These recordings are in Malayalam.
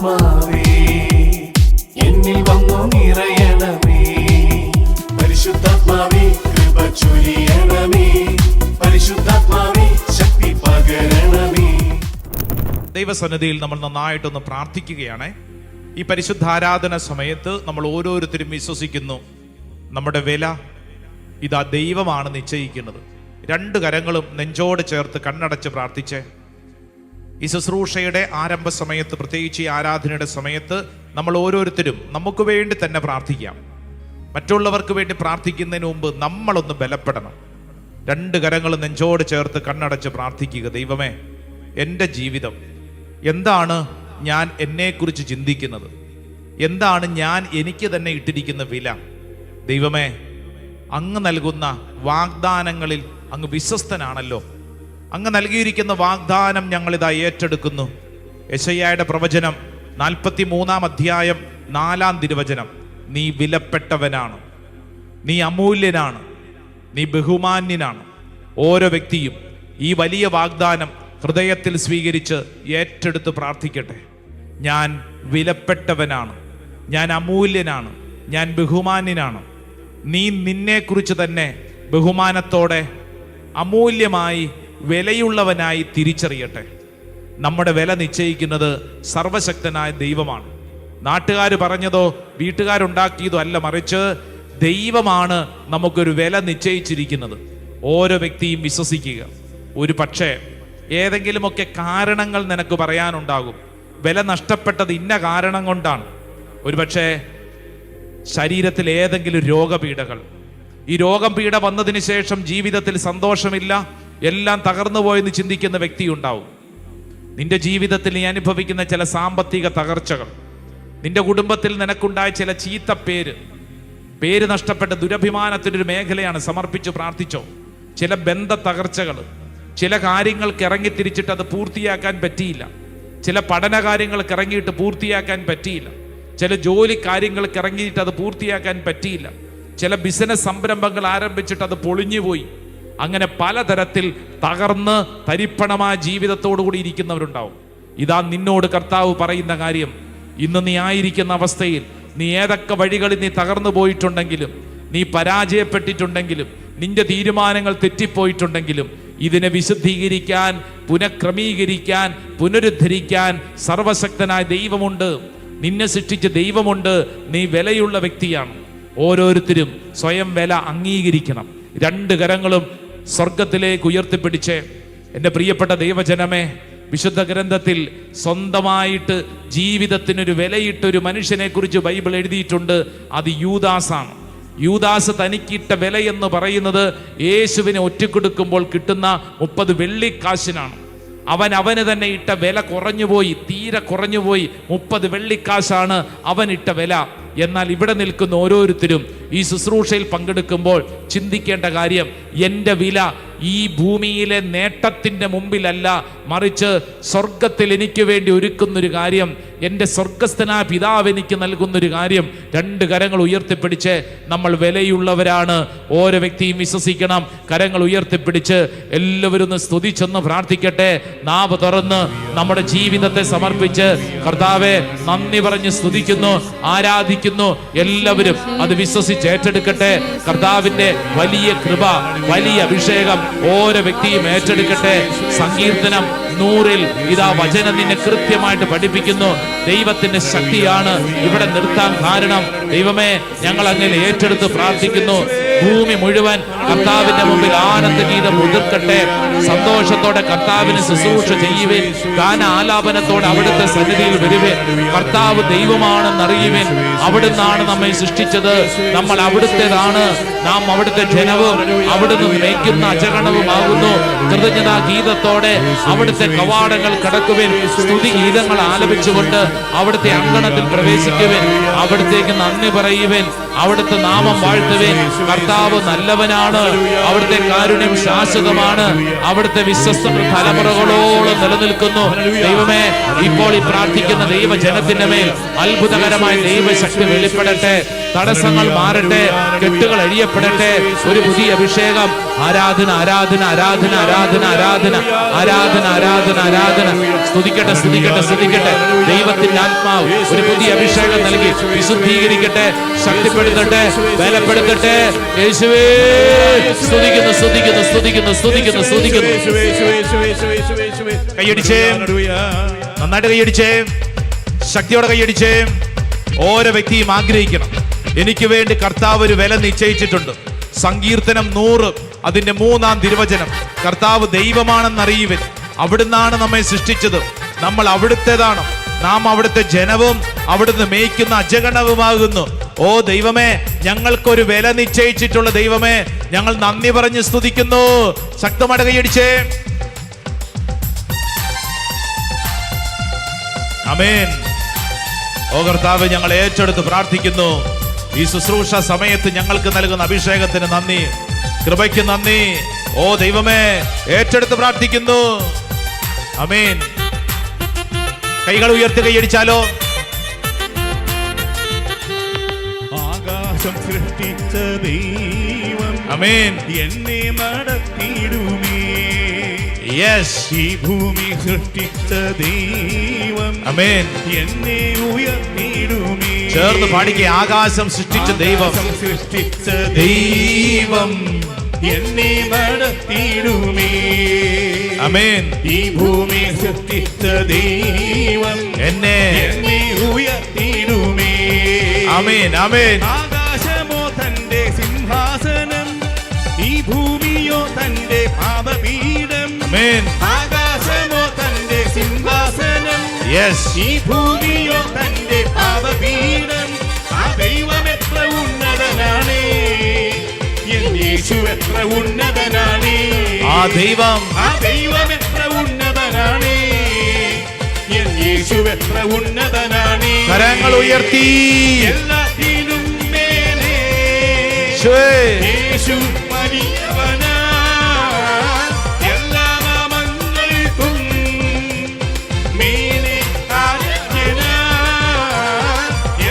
ആത്മാവേ എന്നിൽ വന്നു നിറയണമേ. പരിശുദ്ധാത്മാവേ കൃപ ചൊരിയണമേ. പരിശുദ്ധാത്മാവേ ശക്തി പകരണമേ. ദൈവസന്നിധിയിൽ നമ്മൾ നന്നായിട്ടൊന്ന് പ്രാർത്ഥിക്കുകയാണ്. ഈ പരിശുദ്ധാരാധന സമയത്ത് നമ്മൾ ഓരോരുത്തരും വിശ്വസിക്കുന്നു, നമ്മുടെ വില ഇതാ ദൈവമാണ് നിശ്ചയിക്കുന്നത്. രണ്ട് കരങ്ങളും നെഞ്ചോട് ചേർത്ത് കണ്ണടച്ച് പ്രാർത്ഥിച്ച് ഈ ശുശ്രൂഷയുടെ ആരംഭ സമയത്ത്, പ്രത്യേകിച്ച് ഈ ആരാധനയുടെ സമയത്ത് നമ്മൾ ഓരോരുത്തരും നമുക്ക് വേണ്ടി തന്നെ പ്രാർത്ഥിക്കാം. മറ്റുള്ളവർക്ക് വേണ്ടി പ്രാർത്ഥിക്കുന്നതിന് മുമ്പ് നമ്മളൊന്ന് ബലപ്പെടണം. രണ്ട് കരങ്ങളും നെഞ്ചോട് ചേർത്ത് കണ്ണടച്ച് പ്രാർത്ഥിക്കുക. ദൈവമേ, എൻ്റെ ജീവിതം എന്താണ് ഞാൻ എന്നെക്കുറിച്ച് ചിന്തിക്കുന്നത്? എന്താണ് ഞാൻ എനിക്ക് തന്നെ ഇട്ടിരിക്കുന്ന വില? ദൈവമേ, അങ്ങ് നൽകുന്ന വാഗ്ദാനങ്ങളിൽ അങ്ങ് വിശ്വസ്തനാണല്ലോ. അങ്ങ് നൽകിയിരിക്കുന്ന വാഗ്ദാനം ഞങ്ങളിതാ ഏറ്റെടുക്കുന്നു. യെശയ്യായുടെ പ്രവചനം 43-ാം അധ്യായം 4-ാം തിരുവചനം, നീ വിലപ്പെട്ടവനാണ്, നീ അമൂല്യനാണ്, നീ ബഹുമാന്യനാണ്. ഓരോ വ്യക്തിയും ഈ വലിയ വാഗ്ദാനം ഹൃദയത്തിൽ സ്വീകരിച്ച് ഏറ്റെടുത്ത് പ്രാർത്ഥിക്കട്ടെ. ഞാൻ വിലപ്പെട്ടവനാണ്, ഞാൻ അമൂല്യനാണ്, ഞാൻ ബഹുമാന്യനാണ്. നീ നിന്നെക്കുറിച്ച് തന്നെ ബഹുമാനത്തോടെ അമൂല്യമായി വിലയുള്ളവനായി തിരിച്ചറിയട്ടെ. നമ്മുടെ വില നിശ്ചയിക്കുന്നത് സർവശക്തനായ ദൈവമാണ്. നാട്ടുകാർ പറഞ്ഞതോ വീട്ടുകാരുണ്ടാക്കിയതോ അല്ല, മറിച്ച് ദൈവമാണ് നമുക്കൊരു വില നിശ്ചയിച്ചിരിക്കുന്നത്. ഓരോ വ്യക്തിയും വിശ്വസിക്കുക. ഒരു പക്ഷേ ഏതെങ്കിലുമൊക്കെ കാരണങ്ങൾ നിനക്ക് പറയാനുണ്ടാകും. വില നഷ്ടപ്പെട്ടത് ഇന്ന കാരണം കൊണ്ടാണ്. ഒരുപക്ഷെ ശരീരത്തിൽ ഏതെങ്കിലും രോഗപീഠകൾ, ഈ രോഗപീഠ വന്നതിന് ശേഷം ജീവിതത്തിൽ സന്തോഷമില്ല, എല്ലാം തകർന്നു പോയെന്ന് ചിന്തിക്കുന്ന വ്യക്തി ഉണ്ടാവും. നിന്റെ ജീവിതത്തിൽ നീ അനുഭവിക്കുന്ന ചില സാമ്പത്തിക തകർച്ചകൾ, നിന്റെ കുടുംബത്തിൽ നിനക്കുണ്ടായ ചില ചീത്ത പേര് നഷ്ടപ്പെട്ട ദുരഭിമാനത്തിനൊരു മേഖലയാണ്. സമർപ്പിച്ചു പ്രാർത്ഥിച്ചോ. ചില ബന്ധ തകർച്ചകൾ, ചില കാര്യങ്ങൾക്ക് ഇറങ്ങിത്തിരിച്ചിട്ട് അത് പൂർത്തിയാക്കാൻ പറ്റിയില്ല. ചില പഠന കാര്യങ്ങൾക്ക് ഇറങ്ങിയിട്ട് പൂർത്തിയാക്കാൻ പറ്റിയില്ല. ചില ജോലി കാര്യങ്ങൾക്ക് ഇറങ്ങിയിട്ട് അത് പൂർത്തിയാക്കാൻ പറ്റിയില്ല. ചില ബിസിനസ് സംരംഭങ്ങൾ ആരംഭിച്ചിട്ട് അത് പൊളിഞ്ഞുപോയി. അങ്ങനെ പലതരത്തിൽ തകർന്ന് തരിപ്പണമായ ജീവിതത്തോടുകൂടി ഇരിക്കുന്നവരുണ്ടാവും. ഇതാ നിന്നോട് കർത്താവ് പറയുന്ന കാര്യം, ഇന്ന് നീ ആയിരിക്കുന്ന അവസ്ഥയിൽ നീ ഏതൊക്കെ വഴികളിൽ നീ തകർന്നു പോയിട്ടുണ്ടെങ്കിലും, നീ പരാജയപ്പെട്ടിട്ടുണ്ടെങ്കിലും, നിന്റെ തീരുമാനങ്ങൾ തെറ്റിപ്പോയിട്ടുണ്ടെങ്കിലും, ഇതിനെ വിശുദ്ധീകരിക്കാൻ, പുനഃക്രമീകരിക്കാൻ, പുനരുദ്ധരിക്കാൻ സർവശക്തനായ ദൈവമുണ്ട്. നിന്നെ സൃഷ്ടിച്ച ദൈവമുണ്ട്. നീ വിലയുള്ള വ്യക്തിയാണ്. ഓരോരുത്തരും സ്വയം വില അംഗീകരിക്കണം. രണ്ട് കരങ്ങളും സ്വർഗത്തിലേക്ക് ഉയർത്തിപ്പിടിച്ച്, എൻ്റെ പ്രിയപ്പെട്ട ദൈവജനമേ, വിശുദ്ധ ഗ്രന്ഥത്തിൽ സ്വന്തമായിട്ട് ജീവിതത്തിനൊരു വിലയിട്ടൊരു മനുഷ്യനെ കുറിച്ച് ബൈബിൾ എഴുതിയിട്ടുണ്ട്. അത് യൂദാസാണ്. യൂദാസ് തനിക്കിട്ട വില എന്ന് പറയുന്നത് യേശുവിനെ ഒറ്റിക്കൊടുക്കുമ്പോൾ കിട്ടുന്ന 30 വെള്ളിക്കാശിനാണ്. അവന് തന്നെ ഇട്ട വില കുറഞ്ഞുപോയി, തീരെ കുറഞ്ഞുപോയി. 30 വെള്ളിക്കാശാണ് അവൻ ഇട്ട വില. എന്നാൽ ഇവിടെ നിൽക്കുന്ന ഓരോരുത്തരും ഈ ശുശ്രൂഷയിൽ പങ്കെടുക്കുമ്പോൾ ചിന്തിക്കേണ്ട കാര്യം, എൻ്റെ വില ഈ ഭൂമിയിലെ നേട്ടത്തിൻ്റെ മുമ്പിലല്ല, മറിച്ച് സ്വർഗത്തിൽ എനിക്ക് വേണ്ടി ഒരുക്കുന്നൊരു കാര്യം, എൻ്റെ സ്വർഗസ്ഥനായ പിതാവ് എനിക്ക് നൽകുന്നൊരു കാര്യം. രണ്ട് കരങ്ങൾ ഉയർത്തിപ്പിടിച്ച് നമ്മൾ വിലയുള്ളവരാണ്. ഓരോ വ്യക്തിയും വിശ്വസിക്കണം. കരങ്ങൾ ഉയർത്തിപ്പിടിച്ച് എല്ലാവരും ഒന്ന് സ്തുതിച്ചൊന്ന് പ്രാർത്ഥിക്കട്ടെ. നാവ് തുറന്ന് നമ്മുടെ ജീവിതത്തെ സമർപ്പിച്ച് കർത്താവെ നന്ദി പറഞ്ഞ് സ്തുതിക്കുന്നു, ആരാധിക്കുന്നു. എല്ലാവരും അത് വിശ്വസിച്ച് ഏറ്റെടുക്കട്ടെ. കർത്താവിന്റെ വലിയ കൃപ, വലിയ അഭിഷേകം ഓരോ വ്യക്തിയും ഏറ്റെടുക്കട്ടെ. സങ്കീർത്തനം 100-ൽ ഇതാ വചനം നിന്നെ കൃത്യമായിട്ട് പഠിപ്പിക്കുന്നു. ദൈവത്തിന്റെ ശക്തിയാണ് ഇവിടെ നിർത്താൻ കാരണം. ദൈവമേ, ഞങ്ങൾ അങ്ങനെ ഏറ്റെടുത്ത് പ്രാർത്ഥിക്കുന്നു. ഭൂമി മുഴുവൻ കർത്താവിന്റെ മുമ്പിൽ ആനന്ദഗീതം ഉതിർക്കട്ടെ. സന്തോഷത്തോടെ കർത്താവിന് ശുശ്രൂഷ ചെയ്യുവേൻ. ഗാന ആലാപനത്തോടെ അവിടുത്തെ സന്നിധിയിൽ വരുവേൻ. കർത്താവ് ദൈവമാണെന്നറിയുവേൻ. അവിടുന്നാണ് നമ്മെ സൃഷ്ടിച്ചത്. നമ്മൾ അവിടുത്തേതാണ്. നാം അവിടുത്തെ ജനവും അവിടുന്ന് നയിക്കുന്ന അജഗണവുമാകുന്നു. കൃതജ്ഞതാ ഗീതത്തോടെ അവിടുത്തെ കവാടങ്ങൾ കടക്കുവേൻ. സ്തുതി ഗീതങ്ങൾ ആലപിച്ചുകൊണ്ട് അവിടുത്തെ അങ്കണത്തിൽ പ്രവേശിക്കുവേൻ. അവിടുത്തേക്ക് നന്ദി പറയുവേൻ. അവിടുത്തെ നാമം വാഴ്ത്തുവേൻ. കർത്താവ് നല്ലവനാണ്. അവിടുത്തെ കാരുണ്യം ശാശ്വതമാണ്. അവിടുത്തെ വിശ്വസ്ത തലമുറകളോളം നിലനിൽക്കുന്നു. ദൈവമേ, ഇപ്പോൾ ഈ പ്രാർത്ഥിക്കുന്ന ദൈവജനത്തിന്റെ മേൽ അത്ഭുതകരമായ ദൈവശക്തി വെളിപ്പെടട്ടെ. തടസ്സങ്ങൾ മാറട്ടെ, കെട്ടുകൾ അഴിയപ്പെടട്ടെ. ഒരു പുതിയ അഭിഷേകം. ആരാധന ആരാധന ആരാധന ആരാധന ആരാധന ആരാധന ആരാധന ആരാധന. സ്തുതിക്കട്ടെ സ്തുതിക്കട്ടെ സ്തുതിക്കട്ടെ. ദൈവത്തിന്റെ ആത്മാവ് ഒരു പുതിയ അഭിഷേകം നൽകി വിശുദ്ധീകരിക്കട്ടെ, ശക്തിപ്പെടുത്തട്ടെ, ബലപ്പെടുത്തട്ടെ. യേശുവേ സ്തുതിക്കുന്നു സ്തുതിക്കുന്നു സ്തുതിക്കുന്നു സ്തുതിക്കുന്നു സ്തുതിക്കുന്നു. കൈയടിച്ചേ, നന്നായിട്ട് കൈയടിച്ചേ, ശക്തിയോടെ കൈയടിച്ചേ. ഓരോ വ്യക്തിയും ആഗ്രഹിക്കണം, എനിക്ക് വേണ്ടി കർത്താവ് ഒരു വില നിശ്ചയിച്ചിട്ടുണ്ട്. സങ്കീർത്തനം 100 അതിന്റെ 3-ാം തിരുവചനം. കർത്താവ് ദൈവമാണെന്നറിയുവിൻ, അവിടുന്നാണ് നമ്മെ സൃഷ്ടിച്ചത്, നമ്മൾ അവിടുത്തേതാണ്, നാം അവിടുത്തെ ജനവും അവിടുന്ന് മേയ്ക്കുന്ന അജഗണവുമാകുന്നു. ഓ ദൈവമേ, ഞങ്ങൾക്കൊരു വില നിശ്ചയിച്ചിട്ടുള്ള ദൈവമേ, ഞങ്ങൾ നന്ദി പറഞ്ഞ് സ്തുതിക്കുന്നു. ശക്തമായിട്ട് കൈയടിച്ചേ. ആമേൻ. ഓ കർത്താവ്, ഞങ്ങൾ ഏറ്റെടുത്ത് പ്രാർത്ഥിക്കുന്നു. ഈ ശുശ്രൂഷ സമയത്ത് ഞങ്ങൾക്ക് നൽകുന്ന അഭിഷേകത്തിന് നന്ദി, കൃപയ്ക്ക് നന്ദി. ഓ ദൈവമേ, ഏറ്റെടുത്ത് പ്രാർത്ഥിക്കുന്നു. ആമേൻ. കൈകൾ ഉയർത്തി കൈയടിച്ചാലോ. ആകാശം സൃഷ്ടിച്ച ദൈവം ആമേൻ. എന്നെ നടത്തിയിടുമേ. യെസ്. ഈ ഭൂമി സൃഷ്ടിച്ച ദൈവം ആമേൻ. എന്നെ ഉയർത്തിയിടുമേ. ചേർന്ന് പാടിക്കേ. ആകാശം സൃഷ്ടിച്ച ദൈവം, സൃഷ്ടിച്ച ദൈവം എന്നെ നടത്തിയിടുമേ. ആമേൻ. ഈ ഭൂമി സൃഷ്ടിച്ച ദൈവം എന്നെ ഉയർത്തിയിടുമേ. ആമേൻ. ആമേൻ. ആകാശമോ തന്റെ സിംഹാസനം, ഈ ഭൂമിയോ തന്റെ പാപപീഠം. ആമേൻ. ആകാശമോ തന്റെ സിംഹാസനം, യെസ്. ഈ ഭൂമിയോ തന്റെ പാപപീഠം. ആ ദൈവം എത്ര ഉന്നതനാണ്, എൻ യേശു എത്ര ഉന്നതനാണ്. ആ ദൈവം എത്ര ഉന്നതനാണ്, എൻ യേശു എത്ര ഉന്നതനാണ്. കരങ്ങൾ ഉയർത്തി. എല്ലാത്തിനും മേലെ യേശു വലിയവനാ. എല്ലാ നാമങ്ങൾക്കും മേലെ ആരാധ്യനാ.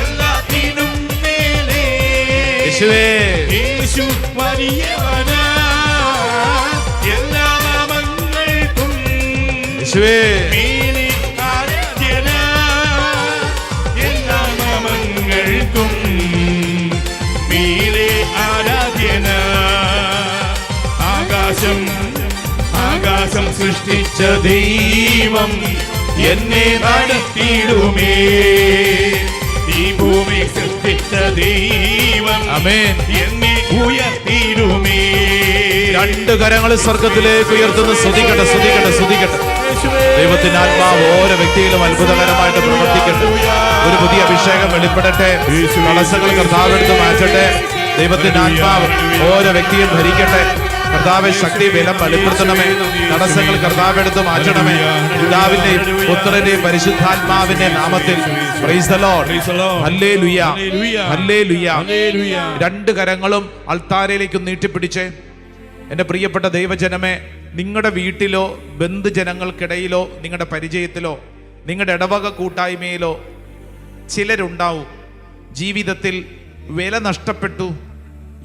എല്ലാത്തിനും മേലെ യേശുവേ, യേശു വലിയവനാ. എല്ലാ നാമങ്ങൾക്കും യേശുവേ, മേലെ ആരാധ്യനാ. എല്ലാ നാമങ്ങൾക്കും മേലെ ആരാധ്യനാ. ആകാശം സൃഷ്ടിച്ച ദൈവം എന്നെ നടത്തിയിടുമേ. ഈ ഭൂമി സൃഷ്ടിച്ച ദൈവം ആമേൻ. എന്നെ ഉയർത്തിയിടുമേ. രണ്ട് കരങ്ങൾ സ്വർഗത്തിലേക്ക് ഉയർത്തുന്ന സ്തുതിക്കട്ടെ സ്തുതിക്കട്ടെ സ്തുതിക്കട്ടെ. ദൈവത്തിന്റെ ആത്മാവ് ഓരോ വ്യക്തിയിലും അത്ഭുതകരമായിട്ട് പ്രവർത്തിക്കട്ടെ. ഒരു പുതിയ അഭിഷേകം വെളിപ്പെടട്ടെ. തടസ്സങ്ങൾ കർത്താവെടുത്ത് മാറ്റട്ടെ. ദൈവത്തിന്റെ ആത്മാവ് ഓരോ വ്യക്തിയും ഭരിക്കട്ടെ. കർത്താവെ, ശക്തി ബലം വെളിപ്പെടുത്തണമേ. തടസ്സങ്ങൾ കർത്താവെടുത്ത് മാറ്റണമേ. പിതാവിന്റെയും പുത്രന്റെയും പരിശുദ്ധാത്മാവിന്റെ നാമത്തിൽ. Praise the Lord. Hallelujah, hallelujah. രണ്ട് കരങ്ങളും അൾത്താരയിലേക്ക് നീട്ടിപ്പിടിച്ചേ. എൻ്റെ പ്രിയപ്പെട്ട ദൈവജനമേ, നിങ്ങളുടെ വീട്ടിലോ ബന്ധുജനങ്ങൾക്കിടയിലോ നിങ്ങളുടെ പരിചയത്തിലോ നിങ്ങളുടെ ഇടവക കൂട്ടായ്മയിലോ ചിലരുണ്ടാവും. ജീവിതത്തിൽ വില നഷ്ടപ്പെട്ടു,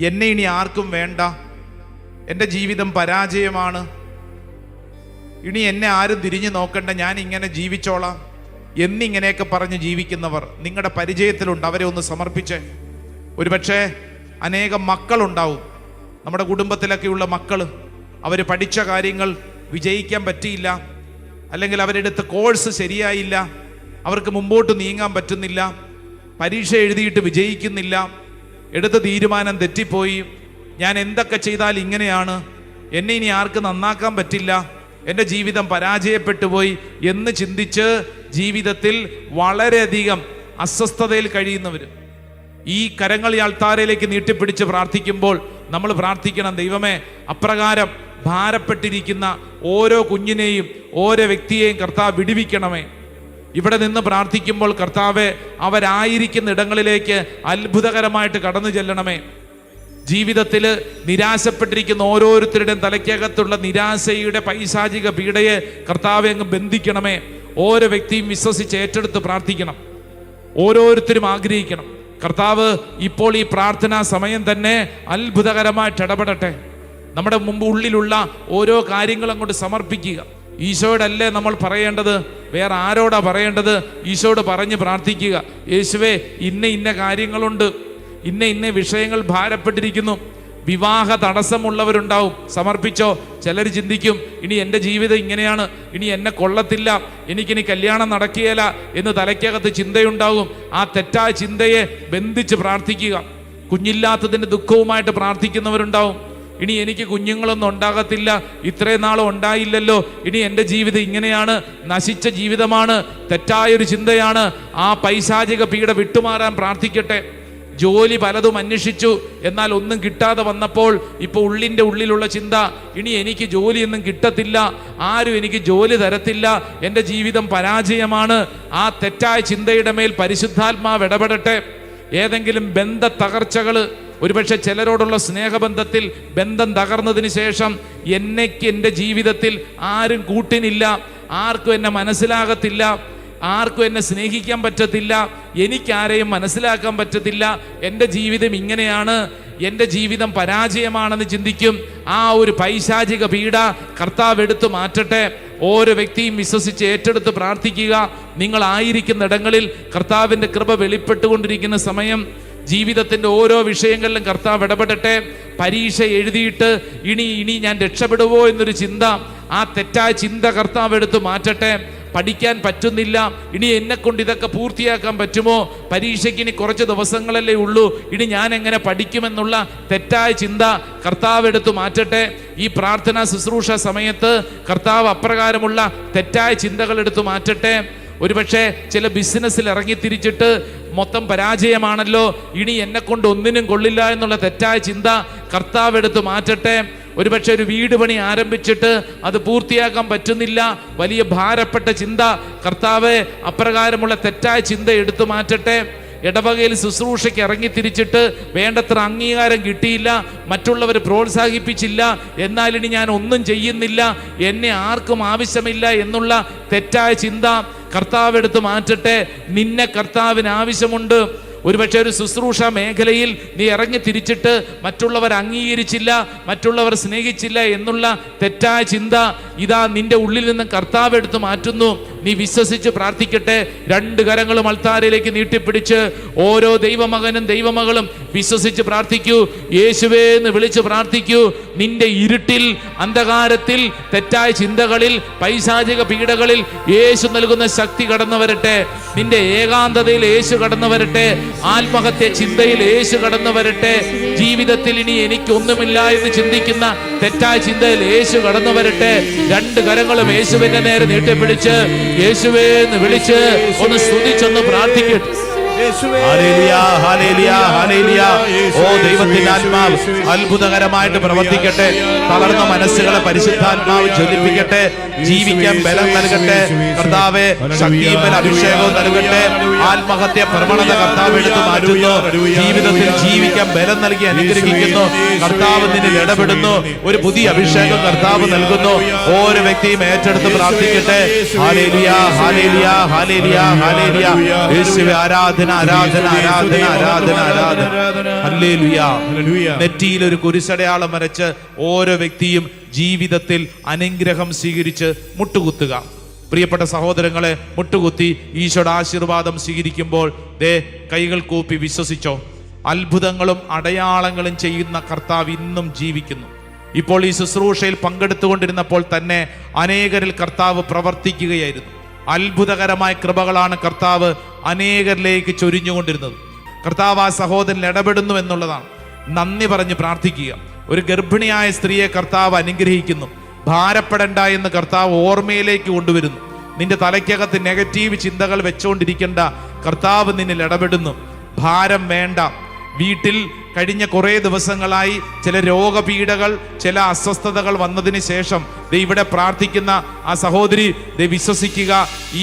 എന്നെ ഇനി ആർക്കും വേണ്ട, എൻ്റെ ജീവിതം പരാജയമാണ്, ഇനി എന്നെ ആരും തിരിഞ്ഞു നോക്കണ്ട, ഞാൻ ഇങ്ങനെ ജീവിച്ചോളാം എന്നിങ്ങനെയൊക്കെ പറഞ്ഞ് ജീവിക്കുന്നവർ നിങ്ങളുടെ പരിചയത്തിലുണ്ട്. അവരെ ഒന്ന് സമർപ്പിച്ചേ. ഒരുപക്ഷെ അനേകം മക്കളുണ്ടാവും. നമ്മുടെ കുടുംബത്തിലൊക്കെയുള്ള മക്കൾ, അവർ പഠിച്ച കാര്യങ്ങൾ വിജയിക്കാൻ പറ്റിയില്ല, അല്ലെങ്കിൽ അവരെടുത്ത കോഴ്സ് ശരിയായില്ല, അവർക്ക് മുമ്പോട്ട് നീങ്ങാൻ പറ്റുന്നില്ല, പരീക്ഷ എഴുതിയിട്ട് വിജയിക്കുന്നില്ല, എടുത്ത തീരുമാനം തെറ്റിപ്പോയി, ഞാൻ എന്തൊക്കെ ചെയ്താൽ ഇങ്ങനെയാണ്, എന്നെ ഇനി ആർക്ക് നന്നാക്കാൻ പറ്റില്ല, എൻ്റെ ജീവിതം പരാജയപ്പെട്ടു പോയി എന്ന് ചിന്തിച്ച് ജീവിതത്തിൽ വളരെയധികം അസ്വസ്ഥതയിൽ കഴിയുന്നവർ ഈ കരങ്ങൾ ഈ അൾത്താരയിലേക്ക് നീട്ടിപ്പിടിച്ച് പ്രാർത്ഥിക്കുമ്പോൾ നമ്മൾ പ്രാർത്ഥിക്കണം, ദൈവമേ, അപ്രകാരം ഭാരപ്പെട്ടിരിക്കുന്ന ഓരോ കുഞ്ഞിനെയും ഓരോ വ്യക്തിയെയും കർത്താവ് വിടുവിക്കണമേ. ഇവിടെ നിന്ന് പ്രാർത്ഥിക്കുമ്പോൾ കർത്താവെ, അവരായിരിക്കുന്ന ഇടങ്ങളിലേക്ക് അത്ഭുതകരമായിട്ട് കടന്നു ചെല്ലണമേ. ജീവിതത്തിൽ നിരാശപ്പെട്ടിരിക്കുന്ന ഓരോരുത്തരുടെയും തലയ്ക്കകത്തുള്ള നിരാശയുടെ പൈശാചിക പീഡയെ കർത്താവെ അങ്ങ് ബന്ധിക്കണമേ. ഓരോ വ്യക്തിയും വിശ്വസിച്ച് ഏറ്റെടുത്ത് പ്രാർത്ഥിക്കണം. ഓരോരുത്തരും ആഗ്രഹിക്കണം, കർത്താവ് ഇപ്പോൾ ഈ പ്രാർത്ഥനാ സമയം തന്നെ അത്ഭുതകരമായിട്ട് ഇടപെടട്ടെ. നമ്മുടെ മുമ്പ് ഉള്ളിലുള്ള ഓരോ കാര്യങ്ങളും അങ്ങോട്ട് സമർപ്പിക്കുക. ഈശോയോടല്ലേ നമ്മൾ പറയേണ്ടത്, വേറെ ആരോടാ പറയേണ്ടത്? ഈശോയോട് പറഞ്ഞ് പ്രാർത്ഥിക്കുക. യേശുവേ, ഇന്ന കാര്യങ്ങളുണ്ട്, ഇന്ന വിഷയങ്ങൾ ഭാരപ്പെട്ടിരിക്കുന്നു. വിവാഹ തടസ്സമുള്ളവരുണ്ടാവും, സമർപ്പിച്ചോ. ചിലർ ചിന്തിക്കും, ഇനി എൻ്റെ ജീവിതം ഇങ്ങനെയാണ്, ഇനി എന്നെ കൊള്ളത്തില്ല, എനിക്കിനി കല്യാണം നടക്കുകയില്ല എന്ന് തലയ്ക്കകത്ത് ചിന്തയുണ്ടാകും. ആ തെറ്റായ ചിന്തയെ ബന്ധിച്ച് പ്രാർത്ഥിക്കുക. കുഞ്ഞില്ലാത്തതിൻ്റെ ദുഃഖവുമായിട്ട് പ്രാർത്ഥിക്കുന്നവരുണ്ടാവും. ഇനി എനിക്ക് കുഞ്ഞുങ്ങളൊന്നും ഉണ്ടാകത്തില്ല, ഇത്രയും നാളും ഉണ്ടായില്ലല്ലോ, ഇനി എൻ്റെ ജീവിതം ഇങ്ങനെയാണ്, നശിച്ച ജീവിതമാണ്, തെറ്റായൊരു ചിന്തയാണ്. ആ പൈശാചിക പീഡ വിട്ടുമാറാൻ പ്രാർത്ഥിക്കട്ടെ. ജോലി പലതും അന്വേഷിച്ചു, എന്നാൽ ഒന്നും കിട്ടാതെ വന്നപ്പോൾ ഇപ്പോൾ ഉള്ളിലുള്ള ചിന്ത, ഇനി എനിക്ക് ജോലിയൊന്നും കിട്ടത്തില്ല, ആരും എനിക്ക് ജോലി തരത്തില്ല, എൻ്റെ ജീവിതം പരാജയമാണ്. ആ തെറ്റായ ചിന്തയുടെ മേൽ പരിശുദ്ധാത്മാവ് ഇടപെടട്ടെ. ഏതെങ്കിലും ബന്ധ തകർച്ചകൾ, ഒരുപക്ഷെ ചിലരോടുള്ള സ്നേഹബന്ധത്തിൽ ബന്ധം തകർന്നതിന് ശേഷം എൻ്റെ ജീവിതത്തിൽ ആരും കൂട്ടിനില്ല, ആർക്കും എന്നെ മനസ്സിലാകത്തില്ല, ആർക്കും എന്നെ സ്നേഹിക്കാൻ പറ്റത്തില്ല, എനിക്കാരെയും മനസ്സിലാക്കാൻ പറ്റത്തില്ല, എൻ്റെ ജീവിതം ഇങ്ങനെയാണ്, എൻ്റെ ജീവിതം പരാജയമാണെന്ന് ചിന്തിക്കും. ആ ഒരു പൈശാചിക പീഡ കർത്താവ് എടുത്തു മാറ്റട്ടെ. ഓരോ വ്യക്തിയും വിശ്വസിച്ച് ഏറ്റെടുത്ത് പ്രാർത്ഥിക്കുക. നിങ്ങളായിരിക്കുന്നിടങ്ങളിൽ കർത്താവിൻ്റെ കൃപ വെളിപ്പെട്ടുകൊണ്ടിരിക്കുന്ന സമയം, ജീവിതത്തിൻ്റെ ഓരോ വിഷയങ്ങളിലും കർത്താവ് ഇടപെടട്ടെ. പരീക്ഷ എഴുതിയിട്ട് ഇനി ഞാൻ രക്ഷപ്പെടുവോ എന്നൊരു ചിന്ത, ആ തെറ്റായ ചിന്ത കർത്താവ് എടുത്ത് മാറ്റട്ടെ. പഠിക്കാൻ പറ്റുന്നില്ല, ഇനി എന്നെ കൊണ്ട് ഇതൊക്കെ പൂർത്തിയാക്കാൻ പറ്റുമോ, പരീക്ഷയ്ക്ക് ഇനി കുറച്ച് ദിവസങ്ങളല്ലേ ഉള്ളൂ, ഇനി ഞാൻ എങ്ങനെ പഠിക്കുമെന്നുള്ള തെറ്റായ ചിന്ത കർത്താവ് എടുത്തു മാറ്റട്ടെ. ഈ പ്രാർത്ഥനാ ശുശ്രൂഷ സമയത്ത് കർത്താവ് അപ്രകാരമുള്ള തെറ്റായ ചിന്തകൾ എടുത്തു മാറ്റട്ടെ. ഒരുപക്ഷെ ചില ബിസിനസ്സിൽ ഇറങ്ങിത്തിരിച്ചിട്ട് മൊത്തം പരാജയമാണല്ലോ, ഇനി എന്നെ കൊണ്ട് ഒന്നിനും കൊള്ളില്ല എന്നുള്ള തെറ്റായ ചിന്ത കർത്താവ് എടുത്ത് മാറ്റട്ടെ. ഒരുപക്ഷെ ഒരു വീട് പണി ആരംഭിച്ചിട്ട് അത് പൂർത്തിയാക്കാൻ പറ്റുന്നില്ല, വലിയ ഭാരപ്പെട്ട ചിന്ത, കർത്താവ് അപ്രകാരമുള്ള തെറ്റായ ചിന്ത എടുത്തു മാറ്റട്ടെ. ഇടവകയിൽ ശുശ്രൂഷയ്ക്ക് ഇറങ്ങിത്തിരിച്ചിട്ട് വേണ്ടത്ര അംഗീകാരം കിട്ടിയില്ല, മറ്റുള്ളവർ പ്രോത്സാഹിപ്പിച്ചില്ല, എന്നാൽ ഇനി ഞാൻ ഒന്നും ചെയ്യുന്നില്ല, എന്നെ ആർക്കും ആവശ്യമില്ല എന്നുള്ള തെറ്റായ ചിന്ത കർത്താവ് എടുത്ത് മാറ്റട്ടെ. നിന്നെ കർത്താവിന് ആവശ്യമുണ്ട്. ഒരുപക്ഷെ ഒരു ശുശ്രൂഷ മേഖലയിൽ നീ ഇറങ്ങി തിരിച്ചിട്ട് മറ്റുള്ളവർ അംഗീകരിച്ചില്ല, മറ്റുള്ളവർ സ്നേഹിച്ചില്ല എന്നുള്ള തെറ്റായ ചിന്ത ഇതാ നിന്റെ ഉള്ളിൽ നിന്ന് കർത്താവ് എടുത്ത് മാറ്റുന്നു. നീ വിശ്വസിച്ച് പ്രാർത്ഥിക്കട്ടെ. രണ്ട് കരങ്ങളും അൾത്താരയിലേക്ക് നീട്ടിപ്പിടിച്ച് ഓരോ ദൈവമകനും ദൈവമകളും വിശ്വസിച്ച് പ്രാർത്ഥിക്കൂ. യേശുവേ എന്ന് വിളിച്ച് പ്രാർത്ഥിക്കൂ. നിന്റെ ഇരുട്ടിൽ, അന്ധകാരത്തിൽ, തെറ്റായ ചിന്തകളിൽ, പൈശാചിക പീഡകളിൽ യേശു നൽകുന്ന ശക്തി കടന്നു വരട്ടെ. നിന്റെ ഏകാന്തതയിൽ യേശു കടന്നു വരട്ടെ. ആത്മഹത്യ ചിന്തയിൽ യേശു കടന്നു വരട്ടെ. ജീവിതത്തിൽ ഇനി എനിക്കൊന്നുമില്ല എന്ന് ചിന്തിക്കുന്ന തെറ്റായ ചിന്തയിൽ യേശു കടന്നു വരട്ടെ. രണ്ട് കരങ്ങളും യേശുവിന്റെ നേരെ നീട്ടിപ്പിടിച്ച് യേശുവേ എന്ന് വിളിച്ച് ഒന്ന് സ്തുതിച്ചൊന്ന് പ്രാർത്ഥിക്കട്ടെ. ഓ ദൈവത്തിന്റെ ആത്മാവ് അത്ഭുതകരമായിട്ട് പ്രവർത്തിക്കട്ടെ. തളർന്ന മനസ്സുകളെ പരിശുദ്ധാത്മാവ് ജ്വലിപ്പിക്കട്ടെ. ജീവിക്കാൻ ബലം നൽകട്ടെ. കർത്താവെ, ശക്തിയും അഭിഷേകവും നൽകട്ടെ. ആത്മഹത്യ പ്രവണത കർത്താവ് എടുത്തു മാറ്റുന്നു. ജീവിതത്തിൽ ജീവിക്കാൻ ബലം നൽകി അനുഗ്രഹിക്കുന്നു. കർത്താവ് നിന്നിൽ ഇടപെടുന്നു. ഒരു പുതിയ അഭിഷേകം കർത്താവ് നൽകുന്നു. ഓരോ വ്യക്തിയും ഏറ്റെടുത്ത് പ്രാർത്ഥിക്കട്ടെ. ഹല്ലേലൂയ, ഹല്ലേലൂയ, ഹല്ലേലൂയ, ഹല്ലേലൂയ. യേശുവേ, ആരാധന, ആരാധന, ആരാധന, ആരാധന, ആരാധന. ഹല്ലേലൂയ. നെറ്റിയിൽ ഒരു കുരിശടയാളം വരച്ച് ഓരോ വ്യക്തിയും ജീവിതത്തിൽ അനുഗ്രഹം സ്വീകരിച്ച് മുട്ടുകുത്തുക. പ്രിയപ്പെട്ട സഹോദരങ്ങളെ, മുട്ടുകുത്തി ഈശോയുടെ ആശീർവാദം സ്വീകരിക്കുമ്പോൾ കൈകൾ കൂപ്പി വിശ്വസിച്ചോ, അത്ഭുതങ്ങളും അടയാളങ്ങളും ചെയ്യുന്ന കർത്താവ് ഇന്നും ജീവിക്കുന്നു. ഇപ്പോൾ ഈ ശുശ്രൂഷയിൽ പങ്കെടുത്തുകൊണ്ടിരുന്നപ്പോൾ തന്നെ അനേകരിൽ കർത്താവ് പ്രവർത്തിക്കുകയായിരുന്നു. അത്ഭുതകരമായ കൃപകളാണ് കർത്താവ് അനേകരിലേക്ക് ചൊരിഞ്ഞുകൊണ്ടിരുന്നത്. കർത്താവ് ആ സഹോദരൻ ഇടപെടുന്നു എന്നുള്ളതാണ്. നന്ദി പറഞ്ഞ് പ്രാർത്ഥിക്കുക. ഒരു ഗർഭിണിയായ സ്ത്രീയെ കർത്താവ് അനുഗ്രഹിക്കുന്നു. ഭാരപ്പെടണ്ട എന്ന് കർത്താവ് ഓർമ്മയിലേക്ക് കൊണ്ടുവരുന്നു. നിന്റെ തലയ്ക്കകത്ത് നെഗറ്റീവ് ചിന്തകൾ വെച്ചുകൊണ്ടിരിക്കേണ്ട, കർത്താവ് നിന്നിൽ ഇടപെടുന്നു. ഭാരം വേണ്ട. വീട്ടിൽ കഴിഞ്ഞ കുറേ ദിവസങ്ങളായി ചില രോഗപീഠകൾ, ചില അസ്വസ്ഥതകൾ വന്നതിന് ശേഷം ഇവിടെ പ്രാർത്ഥിക്കുന്ന ആ സഹോദരി വിശ്വസിക്കുക,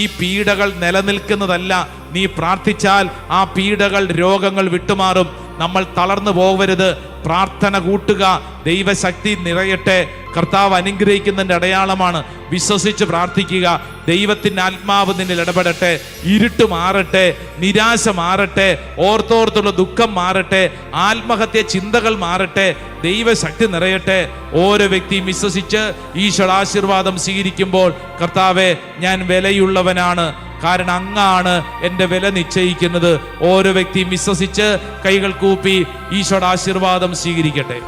ഈ പീഡകൾ നിലനിൽക്കുന്നതല്ല. നീ പ്രാർത്ഥിച്ചാൽ ആ പീഡകൾ, രോഗങ്ങൾ വിട്ടുമാറും. നമ്മൾ തളർന്നു പോകരുത്. പ്രാർത്ഥന കൂട്ടുക, ദൈവശക്തി നിറയട്ടെ. കർത്താവ് അനുഗ്രഹിക്കുന്നതിൻ്റെ അടയാളമാണ്. വിശ്വസിച്ച് പ്രാർത്ഥിക്കുക. ദൈവത്തിൻ്റെ ആത്മാവ് നിന്നിൽ ഇടപെടട്ടെ. ഇരുട്ട് മാറട്ടെ, നിരാശ മാറട്ടെ, ഓർത്തോർത്തുള്ള ദുഃഖം മാറട്ടെ, ആത്മഹത്യ ചിന്തകൾ മാറട്ടെ, ദൈവശക്തി നിറയട്ടെ. ഓരോ വ്യക്തിയും വിശ്വസിച്ച് ഈശ്വരാശീർവാദം സ്വീകരിക്കുമ്പോൾ, കർത്താവെ ഞാൻ വിലയുള്ളവനാണ്, കാരണം അങ്ങാണ് എൻ്റെ വില നിശ്ചയിക്കുന്നത്. ഓരോ വ്യക്തിയും വിശ്വസിച്ച് കൈകൾ കൂപ്പി ഈശ്വരാശീർവാദം സ്വീകരിക്കട്ടെ.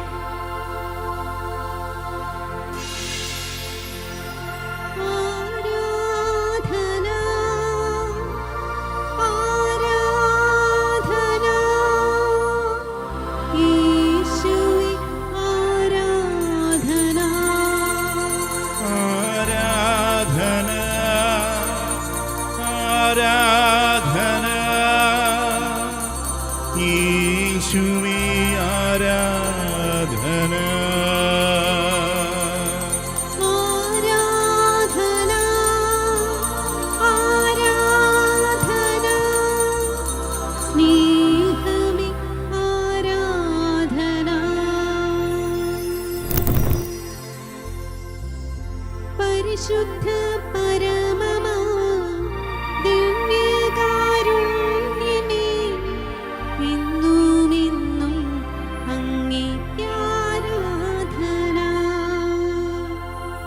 ആരാധന യേശുവേ